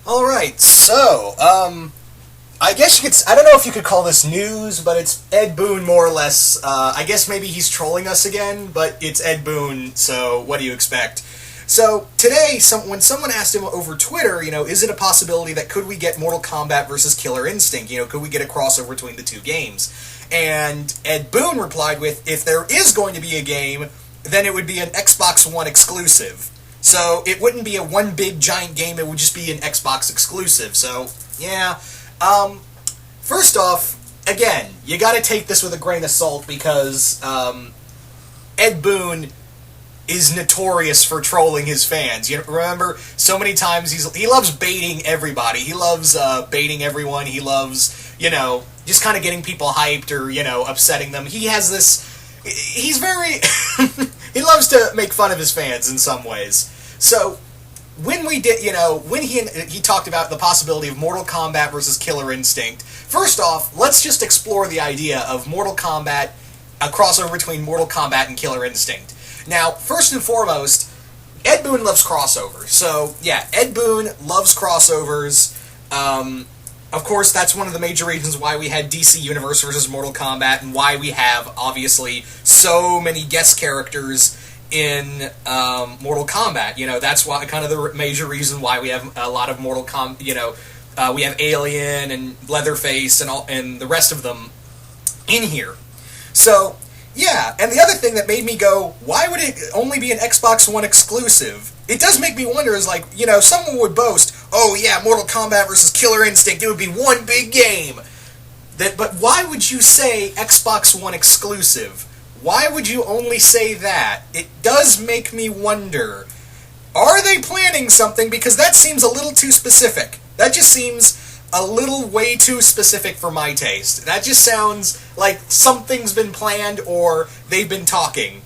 Alright, so, I guess you could, I don't know if you could call this news, but it's Ed Boon more or less. I guess maybe he's trolling us again, but it's Ed Boon, so what do you expect? So, today, when someone asked him over Twitter, is it a possibility that could we get Mortal Kombat versus Killer Instinct? Could we get a crossover between the two games? And Ed Boon replied with, if there is going to be a game, then it would be an Xbox One exclusive. So it wouldn't be a one big giant game, it would just be an Xbox exclusive. So, yeah. First off, again, you gotta take this with a grain of salt because Ed Boon is notorious for trolling his fans. You remember, so many times he loves baiting everybody. He loves baiting everyone. He loves, just kind of getting people hyped or, upsetting them. He has this... He's very... he loves to make fun of his fans in some ways. So, when we did, when he talked about the possibility of Mortal Kombat versus Killer Instinct, first off, let's just explore the idea of Mortal Kombat, a crossover between Mortal Kombat and Killer Instinct. Now, first and foremost, Ed Boon loves crossovers. So, yeah, Ed Boon loves crossovers. Of course, that's one of the major reasons why we had DC Universe versus Mortal Kombat, and why we have, obviously, so many guest characters in Mortal Kombat. That's why kind of the major reason why we have a lot of Mortal Kombat. We have Alien and Leatherface and the rest of them in here. So, yeah, and the other thing that made me go, why would it only be an Xbox One exclusive? It does make me wonder, is like, someone would boast, oh yeah, Mortal Kombat versus Killer Instinct, it would be one big game. But why would you say Xbox One exclusive? Why would you only say that? It does make me wonder, are they planning something? Because that seems a little too specific. That just seems a little way too specific for my taste. That just sounds like something's been planned or they've been talking.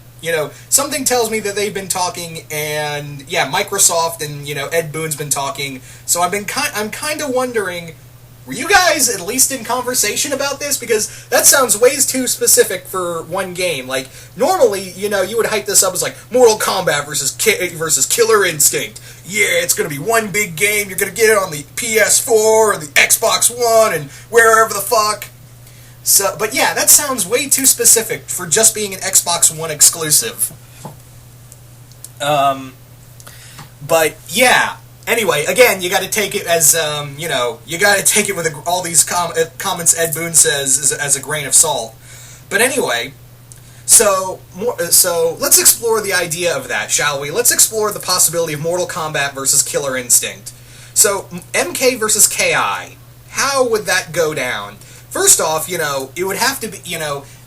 Something tells me that they've been talking, and yeah, Microsoft and Ed Boon's been talking. So I'm kind of wondering, were you guys at least in conversation about this? Because that sounds way too specific for one game. Like, normally, you would hype this up as like Mortal Kombat versus Killer Instinct. Yeah, it's going to be one big game. You're going to get it on the PS4 or the Xbox One and wherever the fuck. So, but yeah, that sounds way too specific for just being an Xbox One exclusive. But yeah. Anyway, again, you got to take it as, you got to take it with all these comments Ed Boon says as a grain of salt. But anyway, so let's explore the idea of that, shall we? Let's explore the possibility of Mortal Kombat versus Killer Instinct. So, MK versus KI. How would that go down? First off, it would have to be,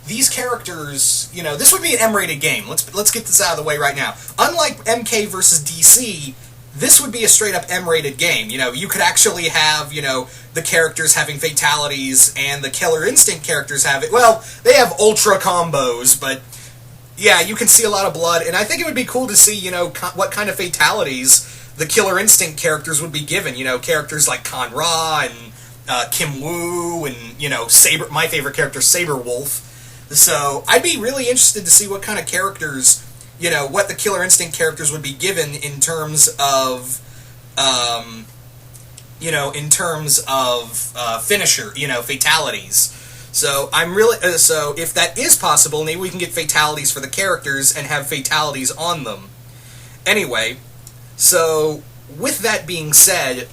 these characters, this would be an M-rated game. Let's get this out of the way right now. Unlike MK versus DC, this would be a straight-up M-rated game. You could actually have, the characters having fatalities, and the Killer Instinct characters have it. Well, they have ultra combos, but yeah, you can see a lot of blood, and I think it would be cool to see, what kind of fatalities the Killer Instinct characters would be given. Characters like Kon Ra and Kim Woo and, my favorite character, Saberwolf. So, I'd be really interested to see what kind of characters, what the Killer Instinct characters would be given in terms of, finisher, fatalities. So, so if that is possible, maybe we can get fatalities for the characters and have fatalities on them. Anyway, so, with that being said,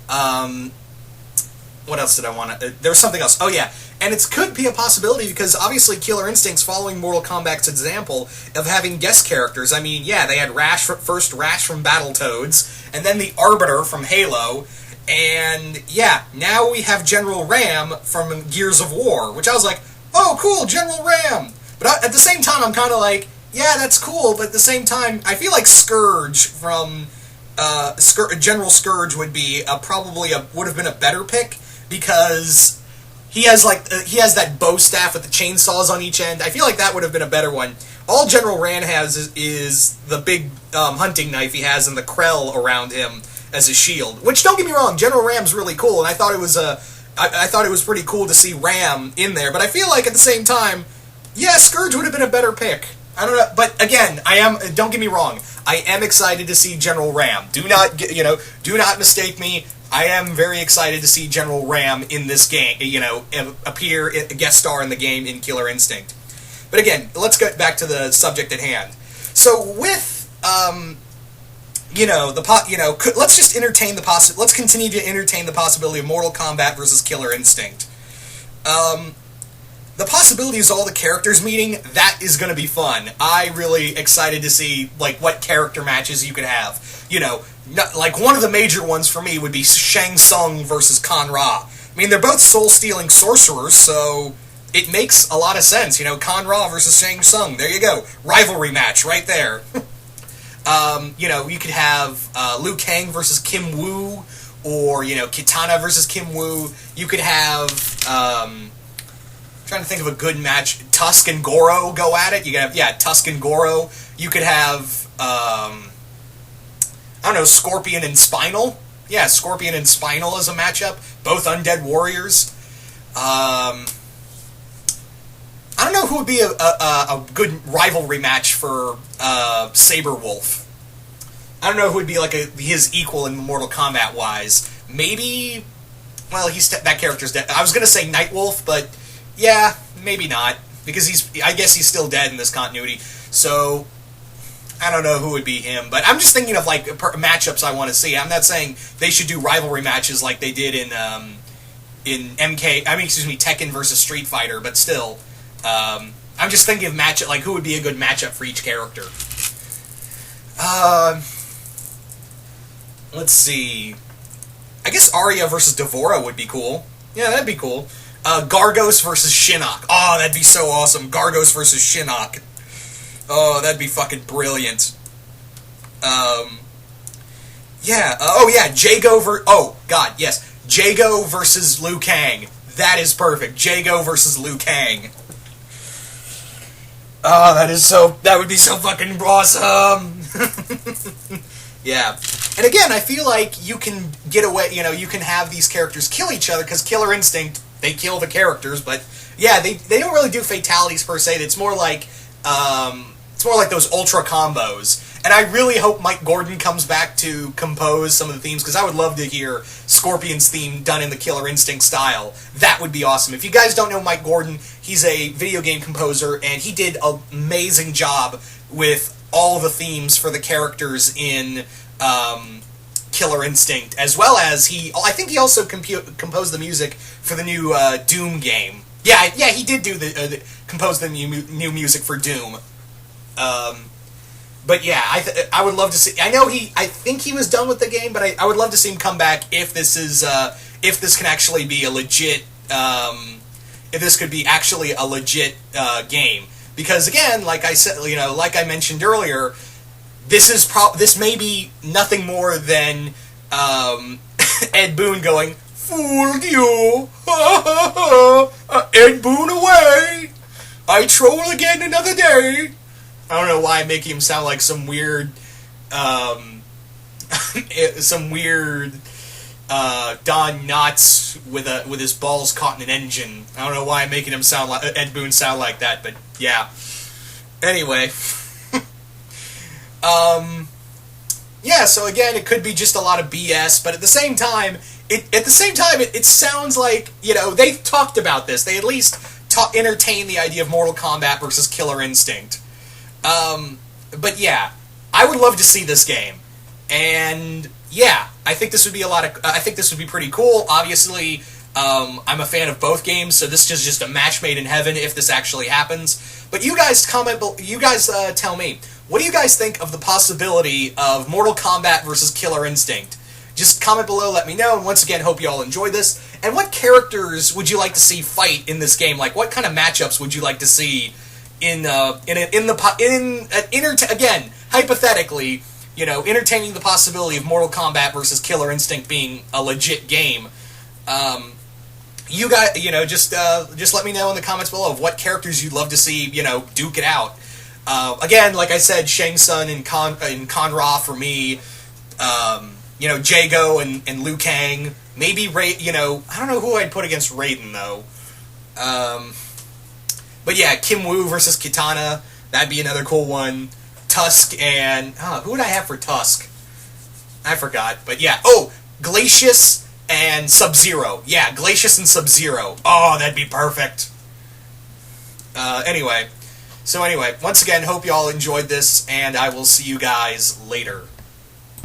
what else did I want to... there was something else. Oh, yeah. And it could be a possibility because, obviously, Killer Instinct's following Mortal Kombat's example of having guest characters. I mean, yeah, they had first Rash from Battletoads, and then the Arbiter from Halo, and, yeah, now we have General Ram from Gears of War, which I was like, oh, cool, General Ram! But at the same time, I'm kind of like, yeah, that's cool, but at the same time, I feel like Scourge from... General Scourge would be would have been a better pick, because he has that bow staff with the chainsaws on each end. I feel like that would have been a better one. All General Ran has is the big hunting knife he has and the Krell around him as a shield. Which, don't get me wrong, General Ram's really cool, and I thought it was pretty cool to see Ram in there. But I feel like at the same time, yeah, Scourge would have been a better pick. I don't know, but again, don't get me wrong, I am excited to see General Ram. Do not mistake me. I am very excited to see General Ram in this game, appear, guest star in the game in Killer Instinct. But again, let's get back to the subject at hand. So with, let's just entertain let's continue to entertain the possibility of Mortal Kombat versus Killer Instinct. The possibility is all the characters meeting, that is going to be fun. I really excited to see, like, what character matches you could have. Like, one of the major ones for me would be Shang Tsung versus Kan Ra. I mean, they're both soul-stealing sorcerers, so it makes a lot of sense. Kan Ra versus Shang Tsung, there you go. Rivalry match right there. You could have Liu Kang versus Kim Woo, or, Kitana versus Kim Woo. You could have, trying to think of a good match. Tusk and Goro go at it. You could have, Tusk and Goro. You could have, Scorpion and Spinal. Yeah, Scorpion and Spinal as a matchup. Both undead warriors. I don't know who would be a good rivalry match for Saberwolf. I don't know who would be like his equal in Mortal Kombat wise. Maybe, well, that character's dead. I was gonna say Nightwolf, but yeah, maybe not, because I guess he's still dead in this continuity. So I don't know who would be him, but I'm just thinking of like matchups I want to see. I'm not saying they should do rivalry matches like they did in Tekken versus Street Fighter, but still, I'm just thinking of matchup, like who would be a good matchup for each character. Let's see. I guess Arya versus Devora would be cool. Yeah, that'd be cool. Gargos versus Shinnok. Oh, that'd be so awesome. Gargos versus Shinnok. Oh, that'd be fucking brilliant. Jago versus Liu Kang. That is perfect. Jago versus Liu Kang. Oh, that would be so fucking awesome. Yeah. And again, I feel like you can get away, you can have these characters kill each other, because Killer Instinct, they kill the characters, but yeah, they don't really do fatalities per se. It's more like those ultra combos. And I really hope Mike Gordon comes back to compose some of the themes, because I would love to hear Scorpion's theme done in the Killer Instinct style. That would be awesome. If you guys don't know Mike Gordon, he's a video game composer, and he did an amazing job with all the themes for the characters in Killer Instinct, as well as I think he also composed the music for the new Doom game. Yeah, he did do compose the new music for Doom. But yeah, I would love to see. I think he was done with the game, but I would love to see him come back if this can actually be a legit, if this could be actually a legit game. Because again, like I said, like I mentioned earlier, this may be nothing more than Ed Boon going, "Fooled you, Ed Boon away. I troll again another day." I don't know why I'm making him sound like some weird, Don Knotts with his balls caught in an engine. I don't know why I'm making him sound like Ed Boon sound like that, but yeah. Anyway, yeah. So again, it could be just a lot of BS, but at the same time, it sounds like they've talked about this. They at least entertain the idea of Mortal Kombat versus Killer Instinct. But yeah, I would love to see this game, and yeah, I think this would be I think this would be pretty cool. Obviously, I'm a fan of both games, so this is just a match made in heaven if this actually happens. But you guys tell me, what do you guys think of the possibility of Mortal Kombat versus Killer Instinct? Just comment below, let me know, and once again, hope you all enjoyed this. And what characters would you like to see fight in this game? Like, what kind of matchups would you like to see again, hypothetically, entertaining the possibility of Mortal Kombat versus Killer Instinct being a legit game? You guys, just let me know in the comments below of what characters you'd love to see, duke it out. Again, like I said, Shang Tsung and Kan Ra for me. Jago and Liu Kang. Maybe I don't know who I'd put against Raiden though. But yeah, Kim Woo versus Kitana. That'd be another cool one. Tusk and... who would I have for Tusk? I forgot, but yeah. Oh, Glacius and Sub-Zero. Yeah, Glacius and Sub-Zero. Oh, that'd be perfect. Anyway, once again, hope you all enjoyed this, and I will see you guys later.